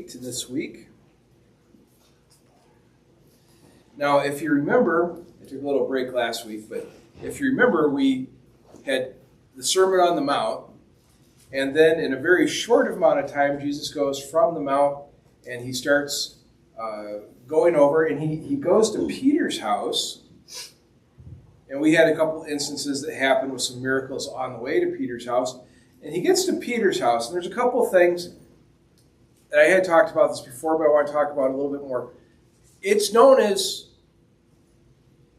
To this week. Now, if you remember, I took a little break last week, but if you remember, we had the Sermon on the Mount, and then in a very short amount of time, Jesus goes from the Mount and he starts going over, and he goes to Peter's house. And we had a couple instances that happened with some miracles on the way to Peter's house. And he gets to Peter's house, and there's a couple things. And I had talked about this before, but I want to talk about it a little bit more. It's known as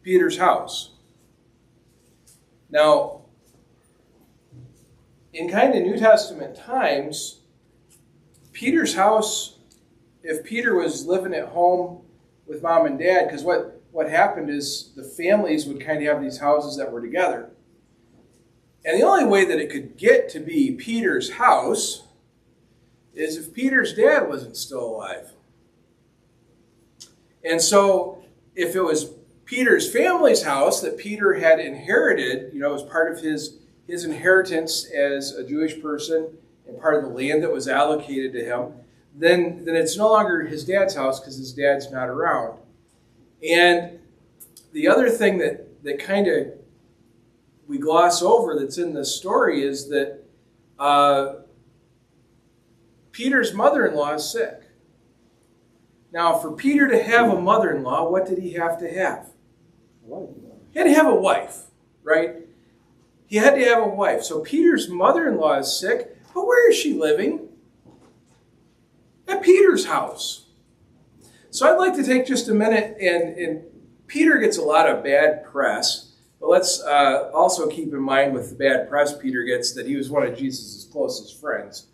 Peter's house. Now, in kind of New Testament times, Peter's house, if Peter was living at home with mom and dad, because what happened is the families would kind of have these houses that were together. And the only way that it could get to be Peter's house is if Peter's dad wasn't still alive. And so if it was Peter's family's house that Peter had inherited, it was part of his inheritance as a Jewish person and part of the land that was allocated to him, then it's no longer his dad's house because his dad's not around. And the other thing that kind of we gloss over that's in this story is that Peter's mother-in-law is sick. Now, for Peter to have a mother-in-law, what did he have to have? He had to have a wife, right? He had to have a wife. So Peter's mother-in-law is sick, but where is she living? At Peter's house. So I'd like to take just a minute, and Peter gets a lot of bad press, but let's also keep in mind with the bad press Peter gets that he was one of Jesus' closest friends.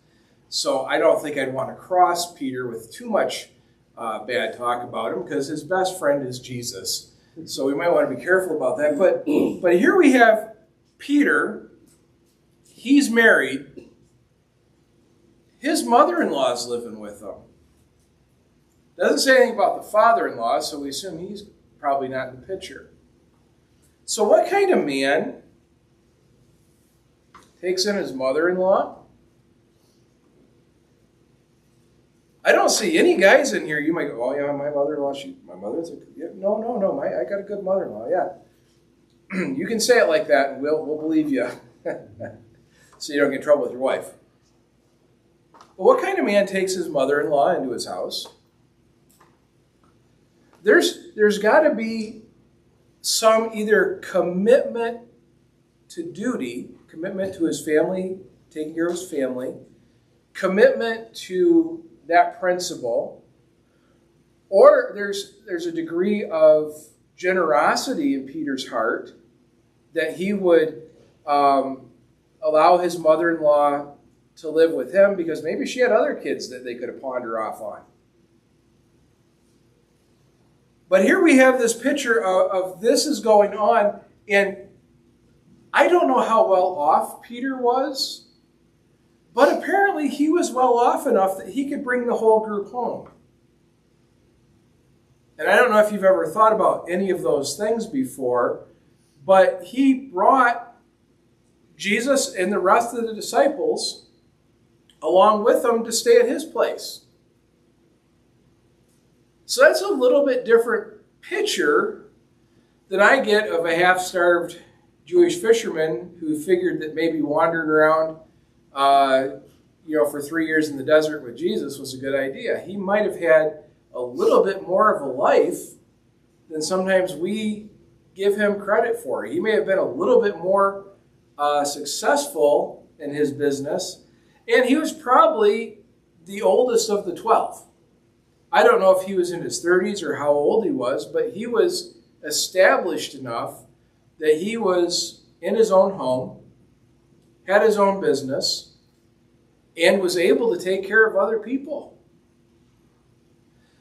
So I don't think I'd want to cross Peter with too much bad talk about him because his best friend is Jesus. So we might want to be careful about that. But here we have Peter. He's married. His mother-in-law is living with him. Doesn't say anything about the father-in-law, so we assume he's probably not in the picture. So what kind of man takes in his mother-in-law? I don't see any guys in here. You might go, oh yeah, my mother-in-law, no, I got a good mother-in-law, yeah. You can say it like that and we'll believe you. So you don't get in trouble with your wife. But what kind of man takes his mother-in-law into his house? There's got to be some either commitment to duty, commitment to his family, taking care of his family, commitment to that principle, or there's a degree of generosity in Peter's heart that he would allow his mother-in-law to live with him because maybe she had other kids that they could have pawned her off on. But here we have this picture of this is going on, and I don't know how well off Peter was, but apparently he was well off enough that he could bring the whole group home. And I don't know if you've ever thought about any of those things before, but he brought Jesus and the rest of the disciples along with him to stay at his place. So that's a little bit different picture than I get of a half-starved Jewish fisherman who figured that maybe wandering around for 3 years in the desert with Jesus was a good idea. He might have had a little bit more of a life than sometimes we give him credit for. He may have been a little bit more successful in his business, and he was probably the oldest of the 12. I don't know if he was in his 30s or how old he was, but he was established enough that he was in his own home, had his own business, and was able to take care of other people.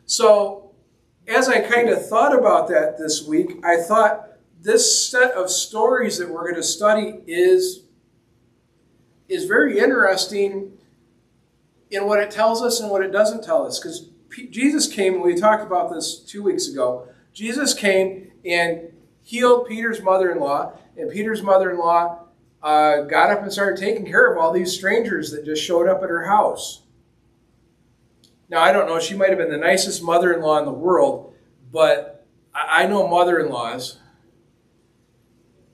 So, as I kind of thought about that this week, I thought this set of stories that we're going to study is very interesting in what it tells us and what it doesn't tell us. Because Jesus came, and we talked about this 2 weeks ago, Jesus came and healed Peter's mother-in-law, and Peter's mother-in-law got up and started taking care of all these strangers that just showed up at her house. Now, I don't know, she might have been the nicest mother-in-law in the world, but I know mother-in-laws.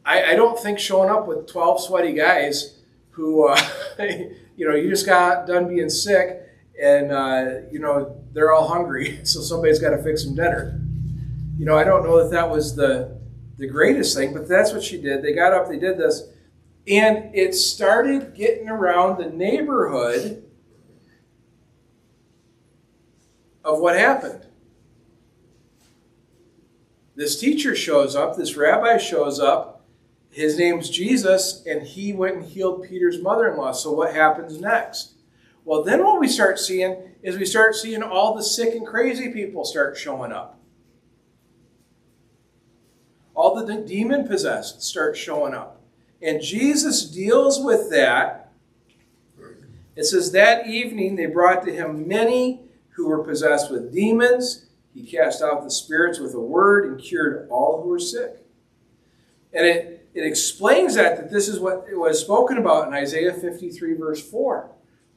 I don't think showing up with 12 sweaty guys who, you just got done being sick and, they're all hungry, so somebody's got to fix them dinner. I don't know that was the greatest thing, but that's what she did. They got up, they did this, and it started getting around the neighborhood of what happened. This teacher shows up, this rabbi shows up, his name's Jesus, and he went and healed Peter's mother-in-law. So what happens next? Well, then what we start seeing is all the sick and crazy people start showing up. All the demon-possessed start showing up. And Jesus deals with that. It says, that evening they brought to him many who were possessed with demons. He cast out the spirits with a word and cured all who were sick. And it explains that this is what it was spoken about in Isaiah 53, verse 4,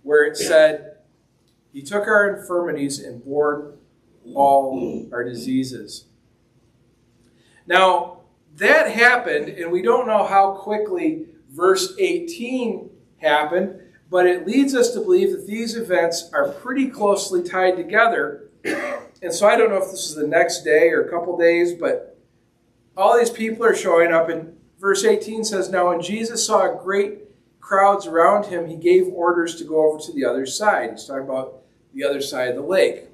where it said, he took our infirmities and bore all our diseases. Now, that happened, and we don't know how quickly verse 18 happened, but it leads us to believe that these events are pretty closely tied together. And so I don't know if this is the next day or a couple days, but all these people are showing up, and verse 18 says, now when Jesus saw great crowds around him, he gave orders to go over to the other side. He's talking about the other side of the lake.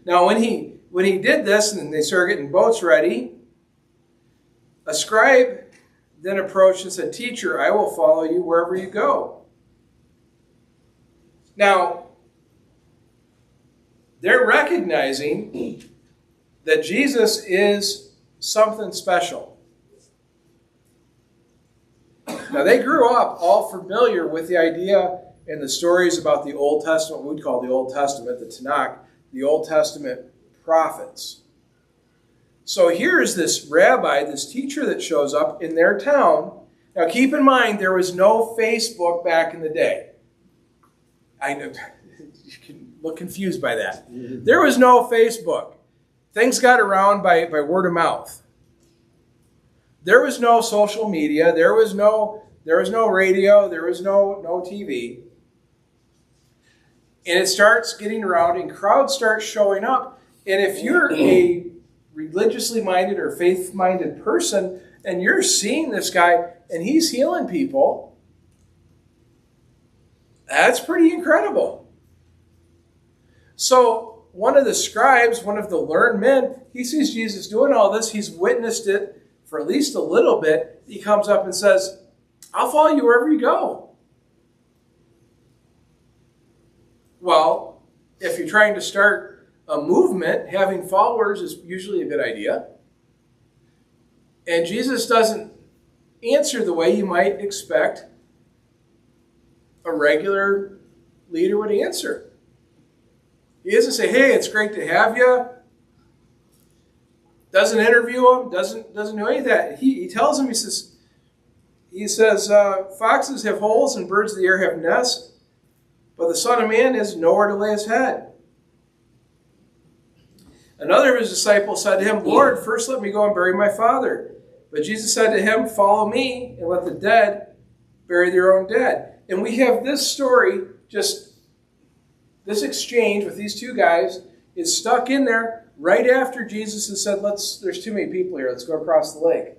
Now when he did this and they started getting boats ready, a scribe then approached and said, teacher, I will follow you wherever you go. Now, they're recognizing that Jesus is something special. Now, they grew up all familiar with the idea and the stories about the Old Testament, what we'd call the Old Testament, the Tanakh, the Old Testament prophets. So here is this rabbi, this teacher that shows up in their town. Now, keep in mind, there was no Facebook back in the day. I know you can look confused by that. There was no Facebook. Things got around by word of mouth. There was no social media. There was no radio. There was no TV. And it starts getting around, and crowds start showing up. And if you're a religiously minded or faith-minded person, and you're seeing this guy, and he's healing people, that's pretty incredible. So one of the scribes, one of the learned men, he sees Jesus doing all this. He's witnessed it for at least a little bit. He comes up and says, I'll follow you wherever you go. Well, if you're trying to start a movement, having followers is usually a good idea. And Jesus doesn't answer the way you might expect a regular leader would answer. He doesn't say, hey, it's great to have you. Doesn't interview him, doesn't do any of that. He tells him, he says, foxes have holes and birds of the air have nests, but the Son of Man has nowhere to lay his head. Another of his disciples said to him, Lord, first let me go and bury my father. But Jesus said to him, follow me and let the dead bury their own dead. And we have this story, just this exchange with these two guys is stuck in there right after Jesus has said, there's too many people here, let's go across the lake.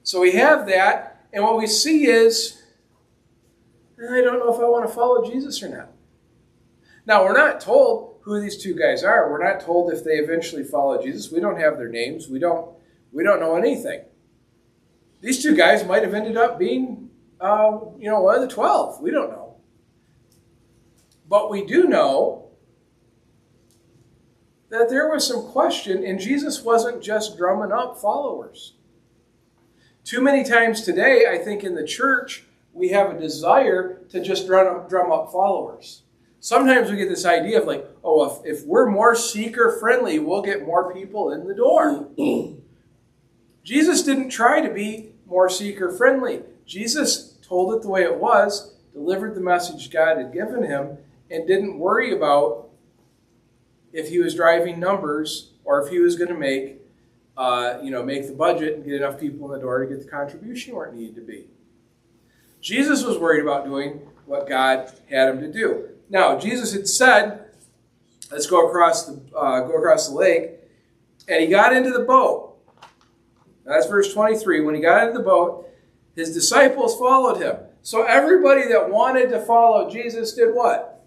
So we have that, and what we see is, I don't know if I want to follow Jesus or not. Now, we're not told who these two guys are. We're not told if they eventually follow Jesus. We don't have their names. We don't know anything. These two guys might have ended up being, one of the 12. We don't know. But we do know that there was some question, and Jesus wasn't just drumming up followers. Too many times today, I think in the church, we have a desire to just drum up followers. Sometimes we get this idea of like, oh, if we're more seeker-friendly, we'll get more people in the door. Jesus didn't try to be more seeker-friendly. Jesus told it the way it was, delivered the message God had given him, and didn't worry about if he was driving numbers or if he was going to make the budget and get enough people in the door to get the contribution where it needed to be. Jesus was worried about doing what God had him to do. Now, Jesus had said, let's go across the lake, and he got into the boat. That's verse 23. When he got into the boat, his disciples followed him. So everybody that wanted to follow Jesus did what?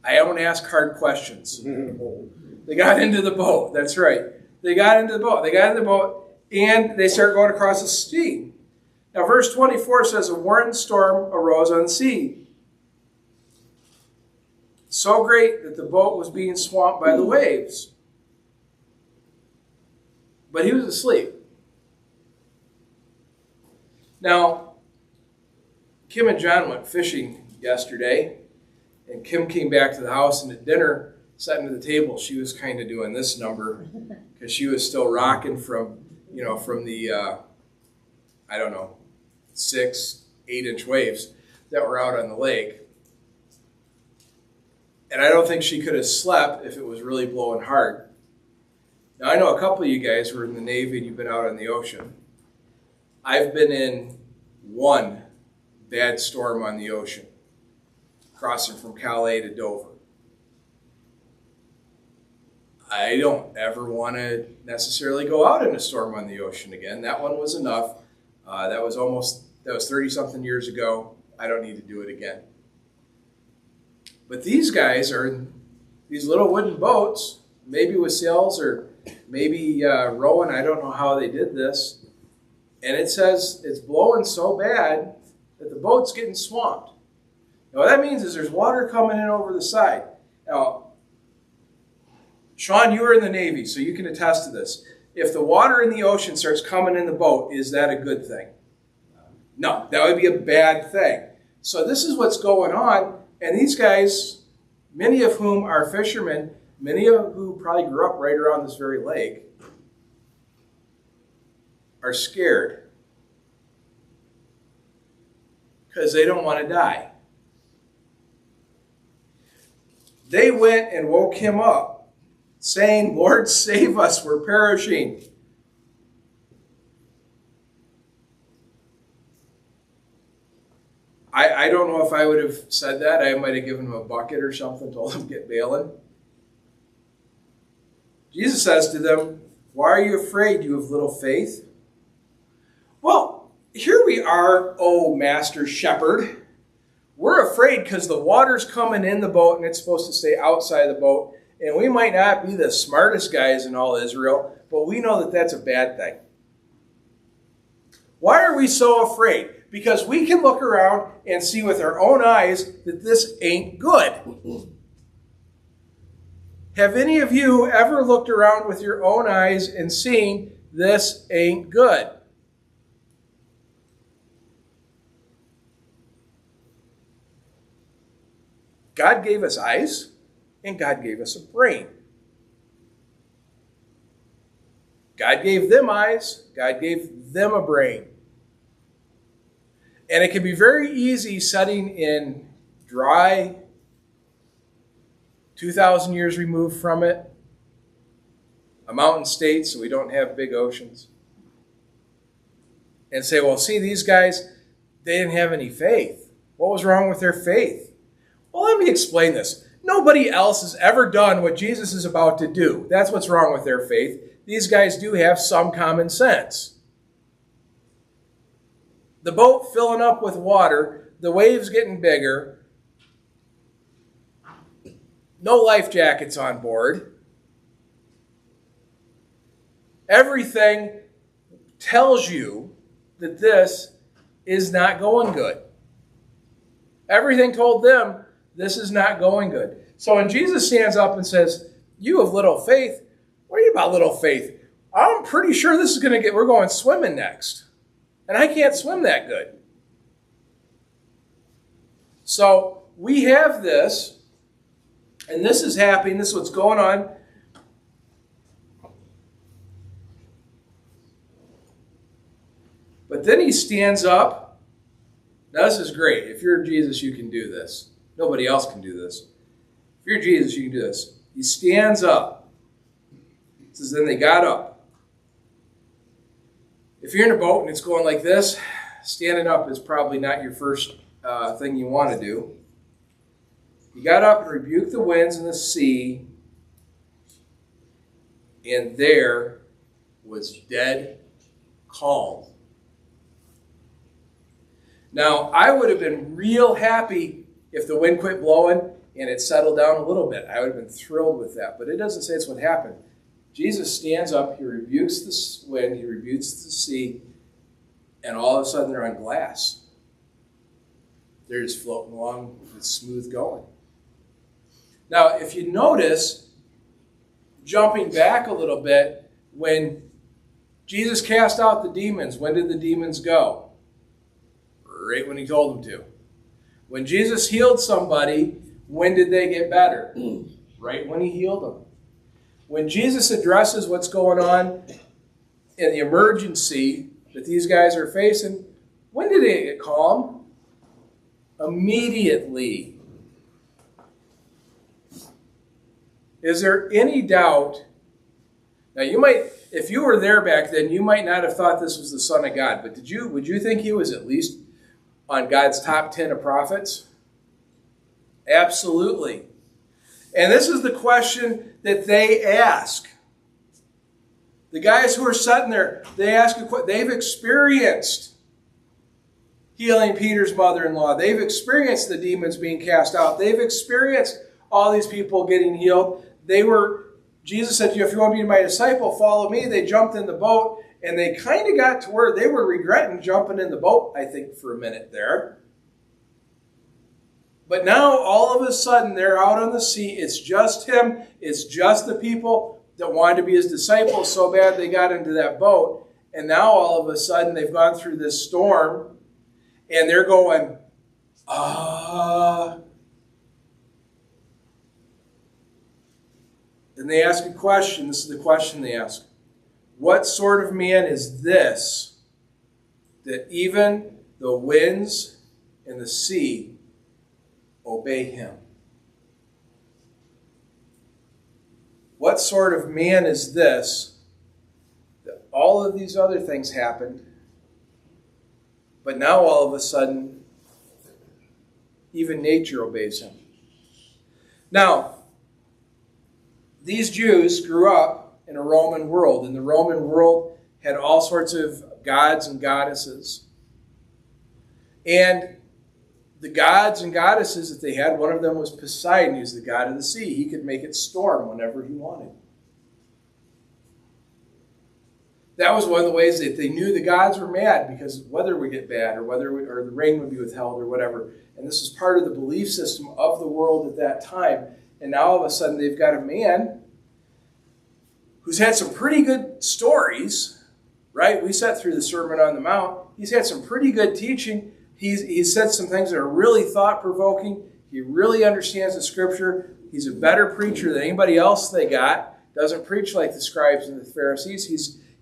I don't ask hard questions. They got into the boat. That's right. They got into the boat, and they started going across the sea. Now, verse 24 says, a warring storm arose on the sea, so great that the boat was being swamped by the waves. But he was asleep. Now, Kim and John went fishing yesterday, and Kim came back to the house, and at dinner, sitting at the table, she was kind of doing this number because she was still rocking from the 6-8 inch waves that were out on the lake. And I don't think she could have slept if it was really blowing hard. Now, I know a couple of you guys who are in the Navy and you've been out on the ocean. I've been in one bad storm on the ocean, crossing from Calais to Dover. I don't ever want to necessarily go out in a storm on the ocean again. That one was enough. That was 30-something years ago. I don't need to do it again. But these guys are in these little wooden boats, maybe with sails or maybe rowing. I don't know how they did this. And it says it's blowing so bad that the boat's getting swamped. Now, what that means is there's water coming in over the side. Now, Sean, you were in the Navy, so you can attest to this. If the water in the ocean starts coming in the boat, is that a good thing? No, that would be a bad thing. So this is what's going on. And these guys, many of whom are fishermen, many of who probably grew up right around this very lake, are scared because they don't want to die. They went and woke him up, saying, Lord, save us, we're perishing. I don't know if I would have said that. I might have given him a bucket or something, told him to get bailing. Jesus says to them, why are you afraid, you have little faith? Well, here we are, oh Master Shepherd. We're afraid because the water's coming in the boat and it's supposed to stay outside the boat. And we might not be the smartest guys in all Israel, but we know that that's a bad thing. Why are we so afraid? Because we can look around and see with our own eyes that this ain't good. Have any of you ever looked around with your own eyes and seen this ain't good? God gave us eyes, and God gave us a brain. God gave them eyes, God gave them a brain. And it can be very easy sitting in dry, 2,000 years removed from it, a mountain state, so we don't have big oceans, and say, well, see, these guys, they didn't have any faith. What was wrong with their faith? Well, let me explain this. Nobody else has ever done what Jesus is about to do. That's what's wrong with their faith. These guys do have some common sense. The boat filling up with water, the waves getting bigger, no life jackets on board. Everything tells you that this is not going good. Everything told them this is not going good. So when Jesus stands up and says, you have little faith, what are you about little faith? I'm pretty sure this is we're going swimming next. And I can't swim that good. So we have this, and this is happening. This is what's going on. But then he stands up Now this is great. If you're Jesus, you can do this. Nobody else can do this. If you're Jesus, you can do this. He stands up. It says, then they got up. If you're in a boat and it's going like this, standing up is probably not your first thing you want to do. He got up and rebuked the winds and the sea, and there was dead calm. Now, I would have been real happy if the wind quit blowing and it settled down a little bit. I would have been thrilled with that, but it doesn't say it's what happened. Jesus stands up, he rebukes the wind, he rebukes the sea, and all of a sudden they're on glass. They're just floating along, it's smooth going. Now, if you notice, jumping back a little bit, when Jesus cast out the demons, when did the demons go? Right when he told them to. When Jesus healed somebody, when did they get better? Right when he healed them. When Jesus addresses what's going on in the emergency that these guys are facing, when did they get calm? Immediately. Is there any doubt? Now you might, if you were there back then, you might not have thought this was the Son of God, but would you think he was at least on God's top 10 of prophets? Absolutely. And this is the question that they ask. The guys who are sitting there, they ask a question. They've experienced healing Peter's mother-in-law. They've experienced the demons being cast out. They've experienced all these people getting healed. Jesus said to you, if you want to be my disciple, follow me. They jumped in the boat, and they kind of got to where they were regretting jumping in the boat, I think, for a minute there. But now, all of a sudden, they're out on the sea. It's just him. It's just the people that wanted to be his disciples so bad they got into that boat. And now, all of a sudden, they've gone through this storm, and they're going, And they ask a question. This is the question they ask. What sort of man is this that even the winds and the sea obey him? What sort of man is this that all of these other things happened, but now all of a sudden, even nature obeys him? Now, these Jews grew up in a Roman world, and the Roman world had all sorts of gods and goddesses. And the gods and goddesses that they had, one of them was Poseidon. He was the god of the sea. He could make it storm whenever he wanted. That was one of the ways that they knew the gods were mad, because weather would get bad, or or the rain would be withheld, or whatever. And this was part of the belief system of the world at that time. And now all of a sudden they've got a man who's had some pretty good stories, right? We sat through the Sermon on the Mount. He's had some pretty good teaching. He's said some things that are really thought-provoking. He really understands the Scripture. He's a better preacher than anybody else they got. Doesn't preach like the scribes and the Pharisees.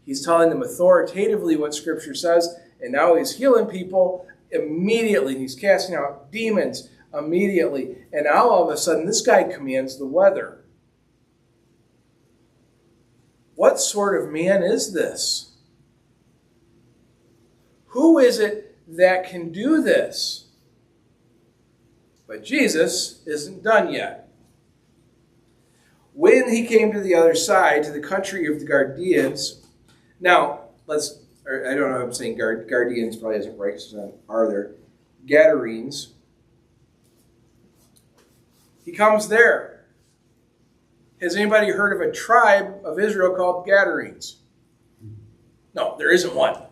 He's telling them authoritatively what Scripture says. And now he's healing people immediately. He's casting out demons immediately. And now all of a sudden this guy commands the weather. What sort of man is this? Who is it that can do this? But Jesus isn't done yet. When he came to the other side, to the country of the Gadarenes, now, I don't know if I'm saying Gadarenes probably isn't right, because are there? Gadarenes. He comes there. Has anybody heard of a tribe of Israel called Gadarenes? No, there isn't one.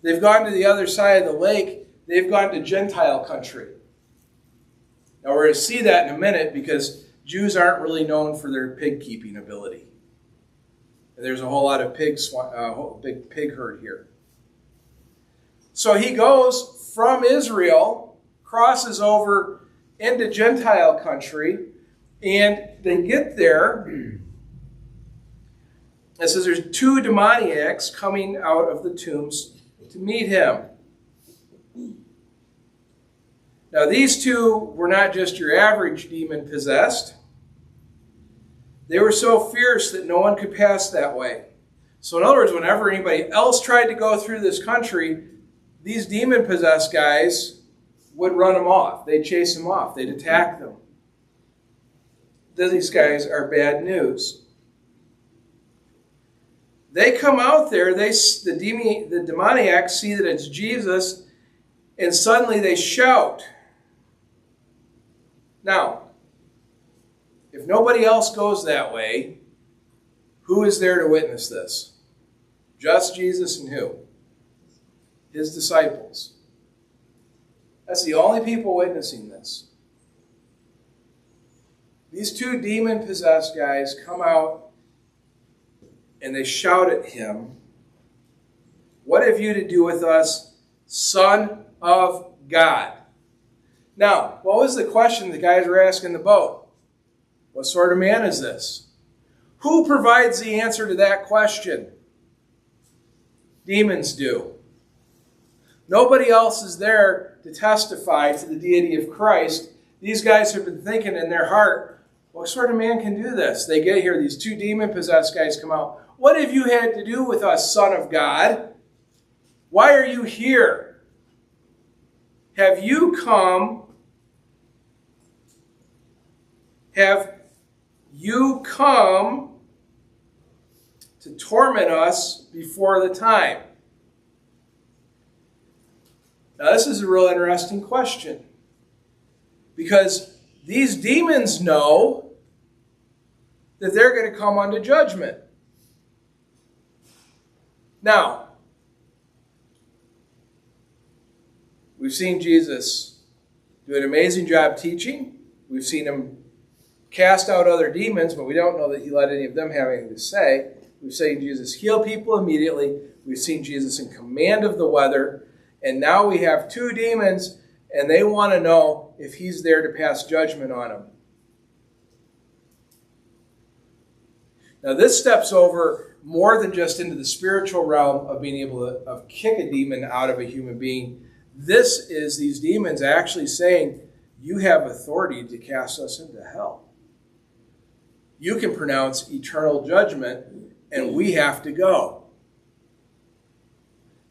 They've gone to the other side of the lake. They've gone to Gentile country. Now we're going to see that in a minute, because Jews aren't really known for their pig-keeping ability. And there's a whole lot of big pig herd here. So he goes from Israel, crosses over into Gentile country, and they get there. It says there's two demoniacs coming out of the tombs to meet him. Now, these two were not just your average demon-possessed. They were so fierce that no one could pass that way. So in other words, whenever anybody else tried to go through this country, these demon-possessed guys would run them off. They'd chase them off. They'd attack them. These guys are bad news. They come out there, the demoniacs see that it's Jesus, and suddenly they shout. Now, if nobody else goes that way, who is there to witness this? Just Jesus and who? His disciples. That's the only people witnessing this. These two demon-possessed guys come out and they shout at him, "What have you to do with us, Son of God?" Now, what was the question the guys were asking in the boat? What sort of man is this? Who provides the answer to that question? Demons do. Nobody else is there to testify to the deity of Christ. These guys have been thinking in their heart, what sort of man can do this? They get here, these two demon-possessed guys come out. What have you had to do with us, Son of God? Why are you here? Have you come to torment us before the time? Now, this is a real interesting question, because these demons know that they're going to come unto judgment. Now, we've seen Jesus do an amazing job teaching. We've seen him cast out other demons, but we don't know that he let any of them have anything to say. We've seen Jesus heal people immediately. We've seen Jesus in command of the weather. And now we have two demons, and they want to know if he's there to pass judgment on them. Now this steps over more than just into the spiritual realm of being able to kick a demon out of a human being. This is these demons actually saying, you have authority to cast us into hell. You can pronounce eternal judgment, and we have to go.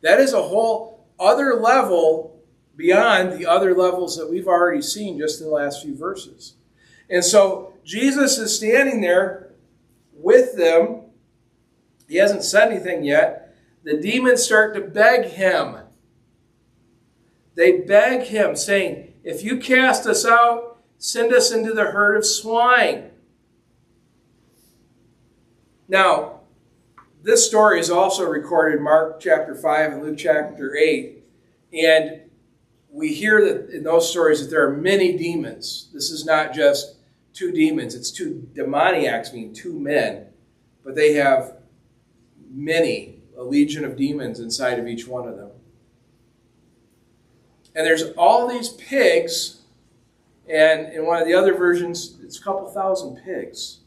That is a whole other level beyond the other levels that we've already seen just in the last few verses. And so Jesus is standing there with them. He hasn't said anything yet. The demons start to beg him. They beg him, saying, if you cast us out, send us into the herd of swine. Now, this story is also recorded in Mark chapter 5 and Luke chapter 8. And we hear that in those stories that there are many demons. This is not just two demons. It's two demoniacs, meaning two men. But they have many, a legion of demons inside of each one of them. And there's all these pigs. And in one of the other versions, it's a couple thousand pigs.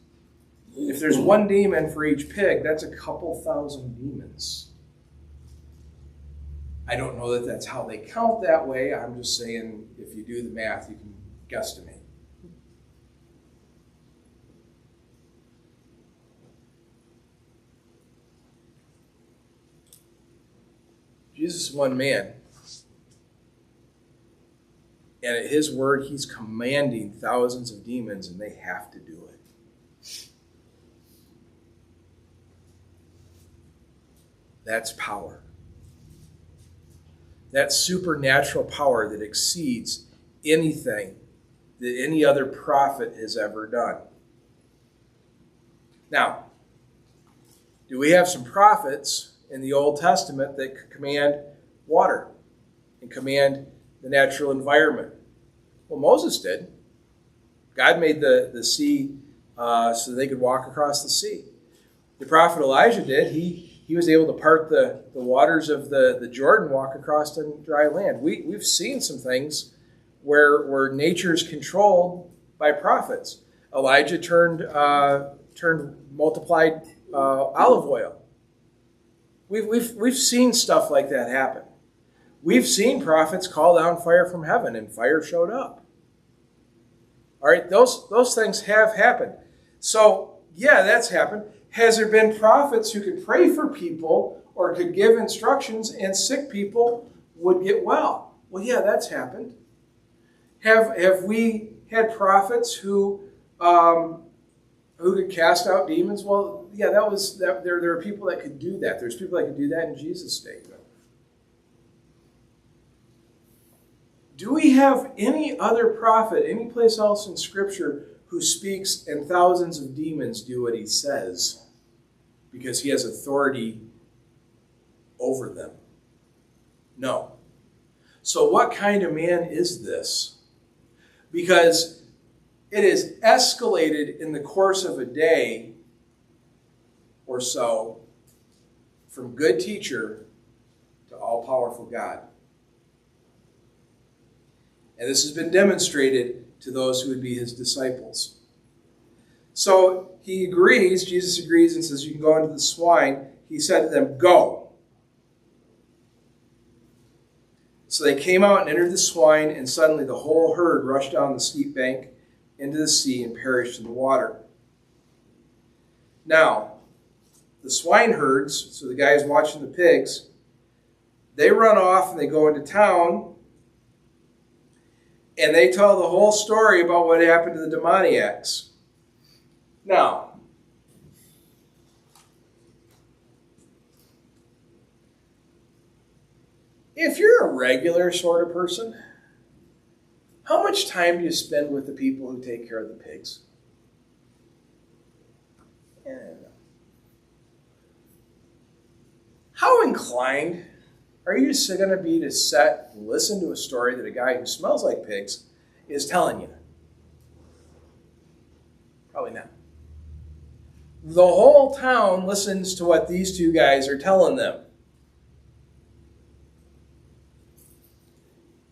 If there's one demon for each pig, that's a couple thousand demons. I don't know that that's how they count that way. I'm just saying, if you do the math, you can guesstimate. Jesus is one man. And at his word, he's commanding thousands of demons, and they have to do it. That's power. That's supernatural power that exceeds anything that any other prophet has ever done. Now, do we have some prophets in the Old Testament that could command water and command the natural environment? Well, Moses did. God made the sea so they could walk across the sea. The prophet Elijah did. He was able to part the waters of the Jordan, walk across to dry land. We've seen some things where nature is controlled by prophets. Elijah multiplied olive oil. We've seen stuff like that happen. We've seen prophets call down fire from heaven, and fire showed up. All right, those things have happened. So, yeah, that's happened. Has there been prophets who could pray for people or could give instructions and sick people would get well? Well, yeah, that's happened. Have we had prophets who could cast out demons? Well, yeah, there are people that could do that. There's people that could do that in Jesus' day. Do we have any other prophet, any place else in Scripture, who speaks and thousands of demons do what he says because he has authority over them? No. So what kind of man is this? Because it is escalated in the course of a day or so from good teacher to all-powerful God. And this has been demonstrated to those who would be his disciples. So he agrees, Jesus agrees and says, you can go into the swine. He said to them, go. So they came out and entered the swine, and suddenly the whole herd rushed down the steep bank into the sea and perished in the water. Now, the swine herds, so the guys watching the pigs, they run off and they go into town, and they tell the whole story about what happened to the demoniacs. Now, if you're a regular sort of person, how much time do you spend with the people who take care of the pigs? How inclined are you going to be to sit and listen to a story that a guy who smells like pigs is telling you? Probably not. The whole town listens to what these two guys are telling them.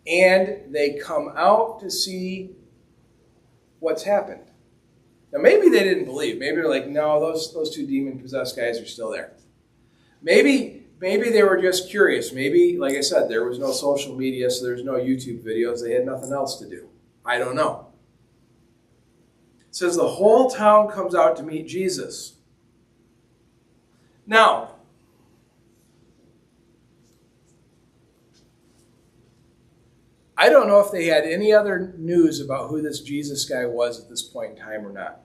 And they come out to see what's happened. Now, maybe they didn't believe. Maybe they're like, no, those two demon-possessed guys are still there. Maybe they were just curious. Maybe, like I said, there was no social media, so there's no YouTube videos. They had nothing else to do. I don't know. It says the whole town comes out to meet Jesus. Now, I don't know if they had any other news about who this Jesus guy was at this point in time or not.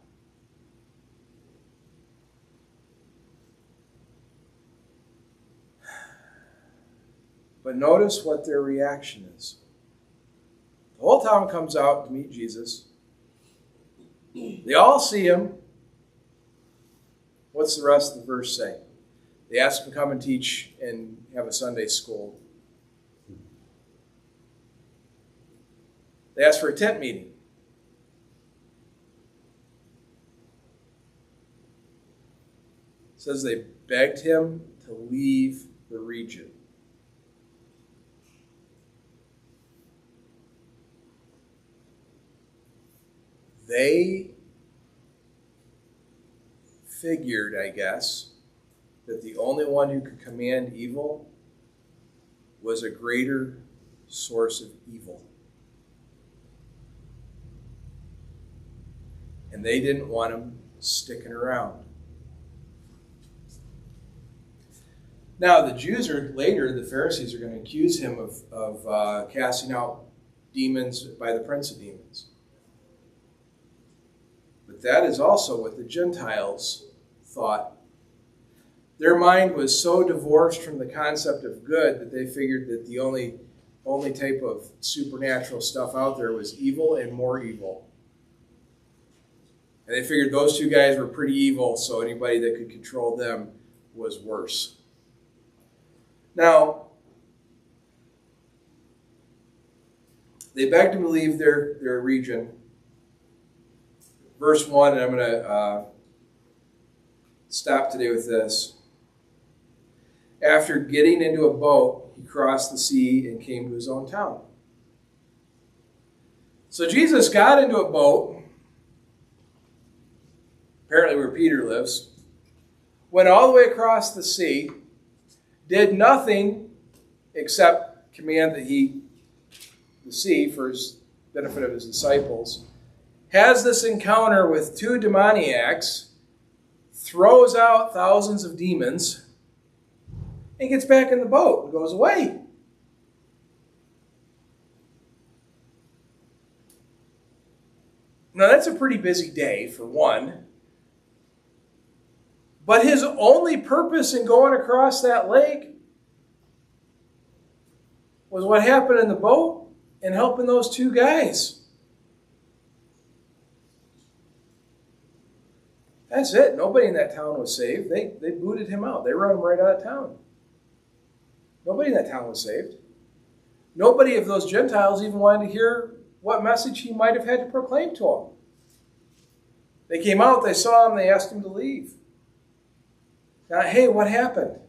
But notice what their reaction is. The whole town comes out to meet Jesus. They all see him. What's the rest of the verse say? They ask him to come and teach and have a Sunday school. They asked for a tent meeting. It says they begged him to leave the region. They figured, I guess, that the only one who could command evil was a greater source of evil. And they didn't want him sticking around. Now, the Jews are later, the Pharisees are going to accuse him of casting out demons by the prince of demons. But that is also what the Gentiles thought. Their mind was so divorced from the concept of good that they figured that the only type of supernatural stuff out there was evil and more evil. And they figured those two guys were pretty evil, so anybody that could control them was worse. Now, they begged him to leave their region. Verse 1, and I'm going to stop today with this. After getting into a boat, he crossed the sea and came to his own town. So Jesus got into a boat, apparently where Peter lives, went all the way across the sea, did nothing except command that he see for his benefit of his disciples, has this encounter with two demoniacs, throws out thousands of demons, and gets back in the boat and goes away. Now that's a pretty busy day for one. But his only purpose in going across that lake was what happened in the boat and helping those two guys. That's it. Nobody in that town was saved. They booted him out. They run him right out of town. Nobody in that town was saved. Nobody of those Gentiles even wanted to hear what message he might have had to proclaim to them. They came out, they saw him, they asked him to leave. Now, hey, what happened?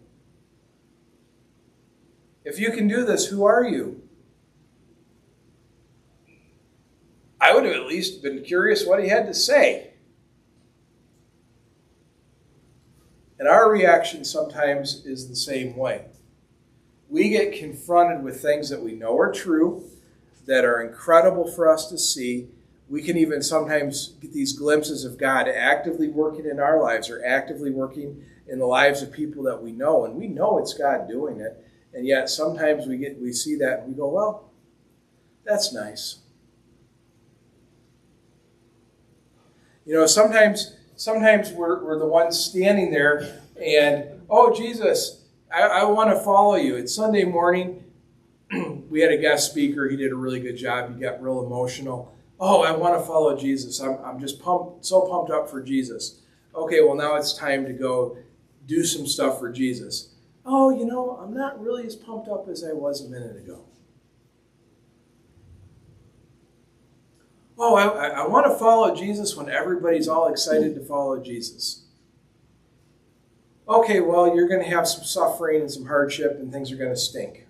If you can do this, who are you? I would have at least been curious what he had to say. And our reaction sometimes is the same way. We get confronted with things that we know are true, that are incredible for us to see. We can even sometimes get these glimpses of God actively working in our lives or actively working in the lives of people that we know. And we know it's God doing it. And yet sometimes we see that and we go, well, that's nice. You know, sometimes we're the ones standing there and, oh, Jesus, I want to follow you. It's Sunday morning. We had a guest speaker. He did a really good job. He got real emotional. Oh, I want to follow Jesus. I'm just so pumped up for Jesus. Okay, well, now it's time to go do some stuff for Jesus. Oh, you know, I'm not really as pumped up as I was a minute ago. Oh, I want to follow Jesus when everybody's all excited to follow Jesus. Okay, well, you're going to have some suffering and some hardship and things are going to stink.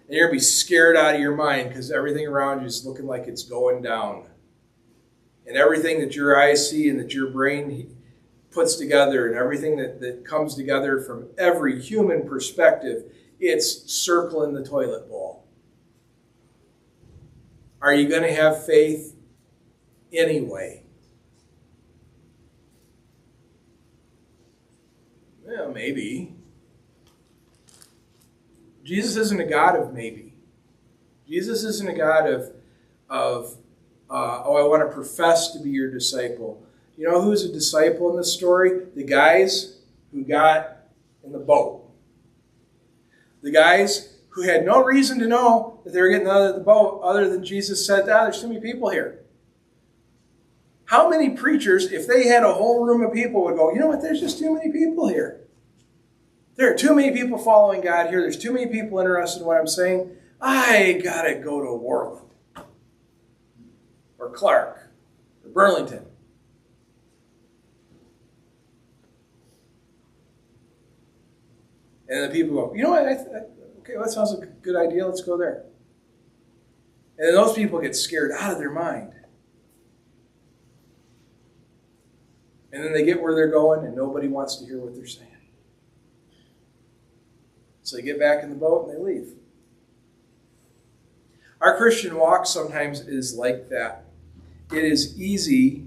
And you're going to be scared out of your mind because everything around you is looking like it's going down. And everything that your eyes see and that your brain puts together and everything that comes together from every human perspective, it's circling the toilet bowl. Are you going to have faith anyway? Well, maybe. Jesus isn't a God of maybe. Jesus isn't a God of I want to profess to be your disciple. You know who's a disciple in this story? The guys who got in the boat. The guys who had no reason to know that they were getting out of the boat other than Jesus said, there's too many people here. How many preachers, if they had a whole room of people, would go, you know what, there's just too many people here. There are too many people following God here. There's too many people interested in what I'm saying. I got to go to Worland or Clark or Burlington. And the people go, you know what, okay, well, that sounds like a good idea. Let's go there. And then those people get scared out of their mind. And then they get where they're going and nobody wants to hear what they're saying. So they get back in the boat and they leave. Our Christian walk sometimes is like that. It is easy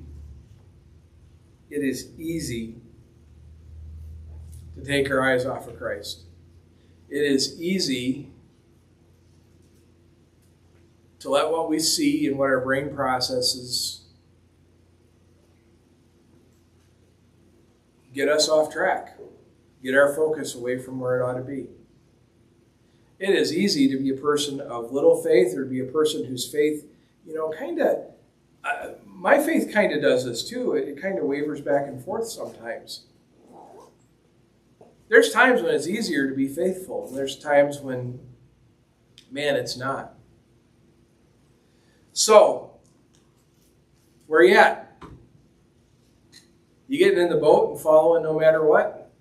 to take our eyes off of Christ. It is easy to let what we see and what our brain processes get us off track, get our focus away from where it ought to be. It is easy to be a person of little faith or to be a person whose faith, my faith kind of does this too. It kind of wavers back and forth sometimes. There's times when it's easier to be faithful, and there's times when, man, it's not. So, where are you at? You getting in the boat and following no matter what?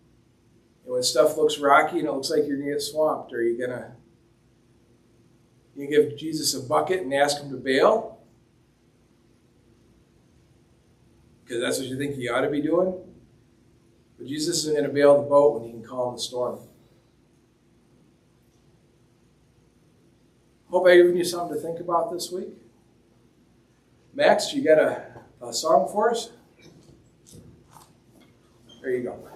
And when stuff looks rocky and it looks like you're going to get swamped, are you going to give Jesus a bucket and ask him to bail? Because that's what you think he ought to be doing? But Jesus isn't going to bail the boat when he can calm the storm. Hope I've given you something to think about this week. Max, you got a song for us? There you go.